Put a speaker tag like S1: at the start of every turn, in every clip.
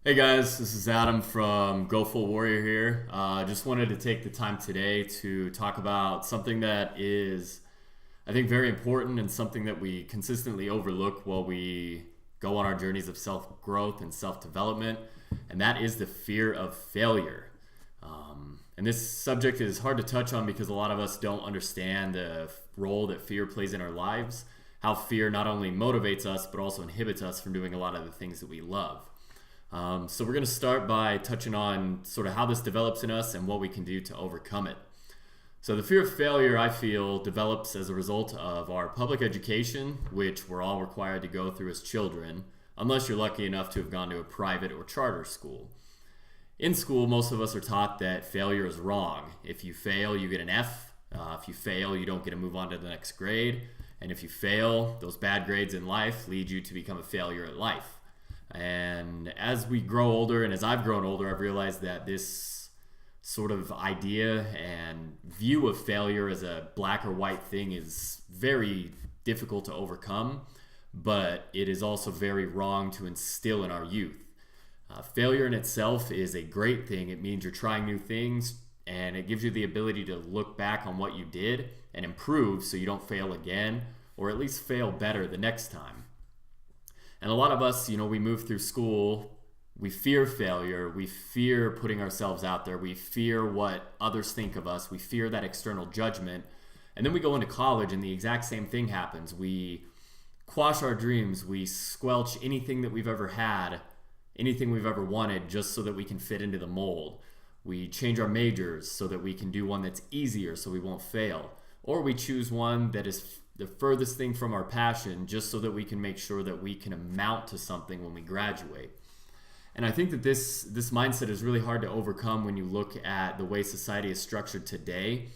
S1: Hey guys, this is Adam from Go Full Warrior here. Just wanted to take the time today to talk about something that is, I think, very important and something that we consistently overlook while we go on our journeys of self growth and self development, and that is the fear of failure. And this subject is hard to touch on because a lot of us don't understand the role that fear plays in our lives, how fear not only motivates us but also inhibits us from doing a lot of the things that we love. So we're going to start by touching on sort of how this develops in us and what we can do to overcome it. So the fear of failure, I feel, develops as a result of our public education, which we're all required to go through as children, unless you're lucky enough to have gone to a private or charter school. In school, most of us are taught that failure is wrong. If you fail, you get an F. If you fail, you don't get to move on to the next grade. And if you fail, those bad grades in life lead you to become a failure at life. And as we grow older, and as I've grown older, I've realized that this sort of idea and view of failure as a black or white thing is very difficult to overcome, but it is also very wrong to instill in our youth. Failure in itself is a great thing. It means you're trying new things, and it gives you the ability to look back on what you did and improve so you don't fail again, or at least fail better the next time. And a lot of us, we move through school, we fear failure, we fear putting ourselves out there, we fear what others think of us, we fear that external judgment. And then we go into college and the exact same thing happens. We quash our dreams, we squelch anything that we've ever had, anything we've ever wanted, just so that we can fit into the mold. We change our majors so that we can do one that's easier so we won't fail. Or we choose one that is the furthest thing from our passion just so that we can make sure that we can amount to something when we graduate. And I think that this mindset is really hard to overcome when you look at the way society is structured today.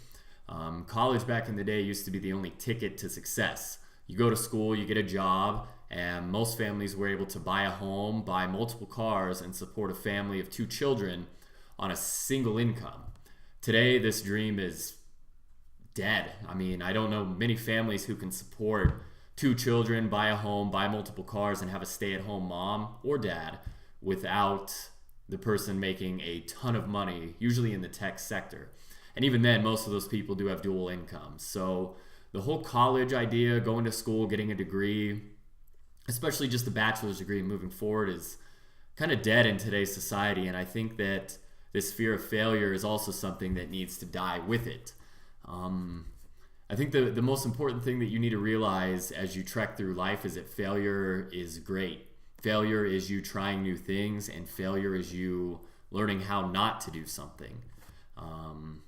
S1: College back in the day used to be the only ticket to success. You go to school, you get a job, and most families were able to buy a home, buy multiple cars, and support a family of 2 children on a single income. Today, this dream is dead. I mean, I don't know many families who can support 2 children, buy a home, buy multiple cars, and have a stay-at-home mom or dad without the person making a ton of money, usually in the tech sector. And even then, most of those people do have dual incomes. So the whole college idea, going to school, getting a degree, especially just a bachelor's degree moving forward, is kind of dead in today's society. And I think that this fear of failure is also something that needs to die with it. I think the most important thing that you need to realize as you trek through life is that failure is great. Failure is you trying new things, and failure is you learning how not to do something. And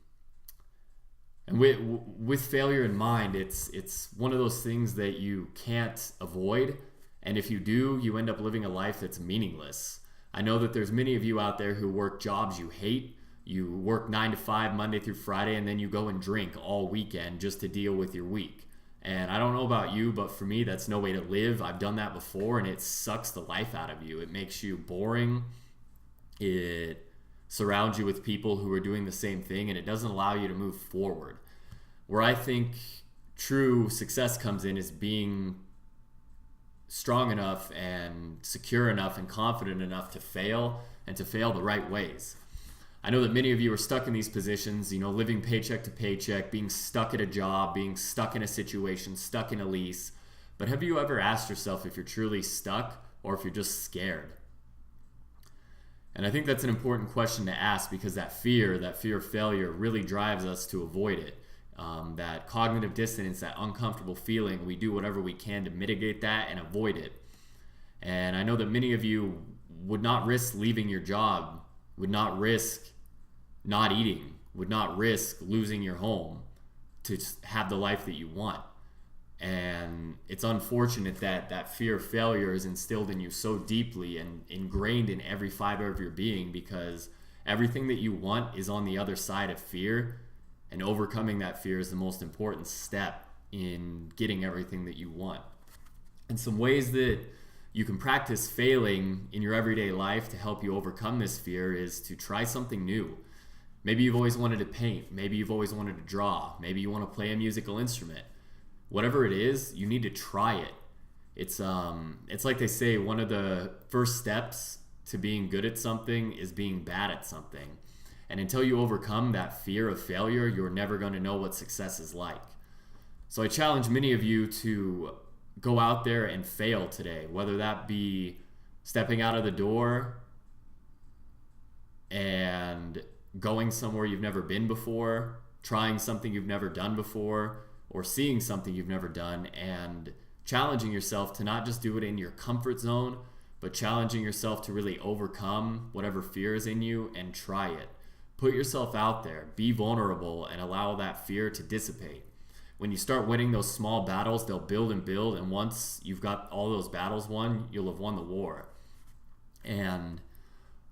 S1: with failure in mind, it's one of those things that you can't avoid. And if you do, you end up living a life that's meaningless. I know that there's many of you out there who work jobs you hate. You work 9 to 5 Monday through Friday, and then you go and drink all weekend just to deal with your week. And I don't know about you, but for me, that's no way to live. I've done that before, and it sucks the life out of you. It makes you boring. It surrounds you with people who are doing the same thing, and it doesn't allow you to move forward. Where I think true success comes in is being strong enough and secure enough and confident enough to fail, and to fail the right ways. I know that many of you are stuck in these positions, living paycheck to paycheck, being stuck at a job, being stuck in a situation, stuck in a lease. But have you ever asked yourself if you're truly stuck or if you're just scared? And I think that's an important question to ask, because that fear of failure really drives us to avoid it. That cognitive dissonance, that uncomfortable feeling, we do whatever we can to mitigate that and avoid it. And I know that many of you would not risk leaving your job, would not risk not eating, would not risk losing your home to have the life that you want. And it's unfortunate that that fear of failure is instilled in you so deeply and ingrained in every fiber of your being, because everything that you want is on the other side of fear, and overcoming that fear is the most important step in getting everything that you want. And some ways that you can practice failing in your everyday life to help you overcome this fear is to try something new. Maybe you've always wanted to paint. Maybe you've always wanted to draw. Maybe you want to play a musical instrument. Whatever it is, you need to try it. It's like they say, one of the first steps to being good at something is being bad at something. And until you overcome that fear of failure, you're never going to know what success is like. So I challenge many of you to go out there and fail today, whether that be stepping out of the door and going somewhere you've never been before, trying something you've never done before, or seeing something you've never done, and challenging yourself to not just do it in your comfort zone, but challenging yourself to really overcome whatever fear is in you and try it. Put yourself out there, be vulnerable, and allow that fear to dissipate. When you start winning those small battles, they'll build and build, and once you've got all those battles won, you'll have won the war. And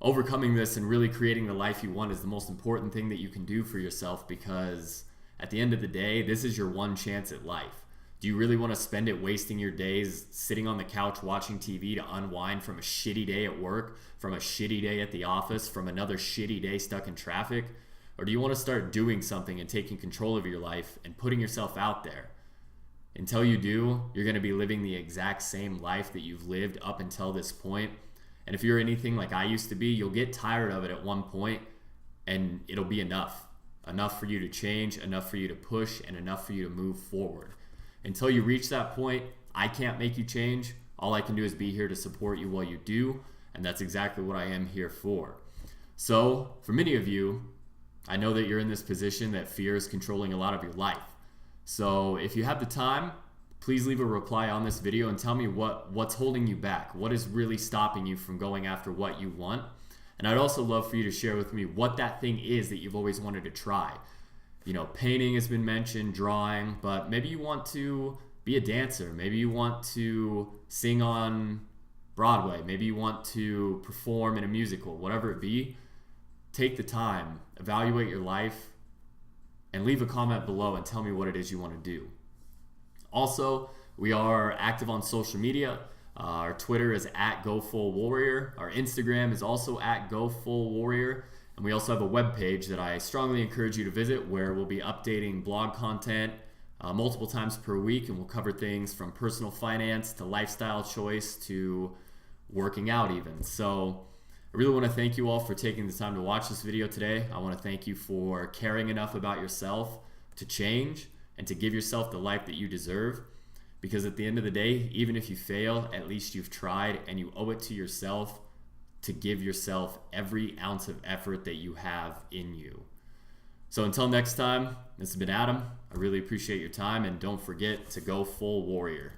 S1: overcoming this and really creating the life you want is the most important thing that you can do for yourself, because at the end of the day, this is your one chance at life. Do you really want to spend it wasting your days sitting on the couch watching TV to unwind from a shitty day at work, from a shitty day at the office, from another shitty day stuck in traffic? Or do you want to start doing something and taking control of your life and putting yourself out there? Until you do, you're going to be living the exact same life that you've lived up until this point. And if you're anything like I used to be, you'll get tired of it at one point, and it'll be enough. Enough for you to change, enough for you to push, and enough for you to move forward. Until you reach that point, I can't make you change. All I can do is be here to support you while you do, and that's exactly what I am here for. So, for many of you, I know that you're in this position that fear is controlling a lot of your life. So, if you have the time, please leave a reply on this video and tell me what's holding you back. What is really stopping you from going after what you want? And I'd also love for you to share with me what that thing is that you've always wanted to try. You know, painting has been mentioned, drawing, but maybe you want to be a dancer. Maybe you want to sing on Broadway. Maybe you want to perform in a musical, whatever it be. Take the time, evaluate your life, and leave a comment below and tell me what it is you want to do. Also, we are active on social media. Our Twitter is @GoFullWarrior. Our Instagram is also @GoFullWarrior. And we also have a webpage that I strongly encourage you to visit, where we'll be updating blog content multiple times per week, and we'll cover things from personal finance to lifestyle choice to working out even. So I really want to thank you all for taking the time to watch this video today. I want to thank you for caring enough about yourself to change and to give yourself the life that you deserve. Because at the end of the day, even if you fail, at least you've tried, and you owe it to yourself to give yourself every ounce of effort that you have in you. So until next time, this has been Adam. I really appreciate your time, and don't forget to go full warrior.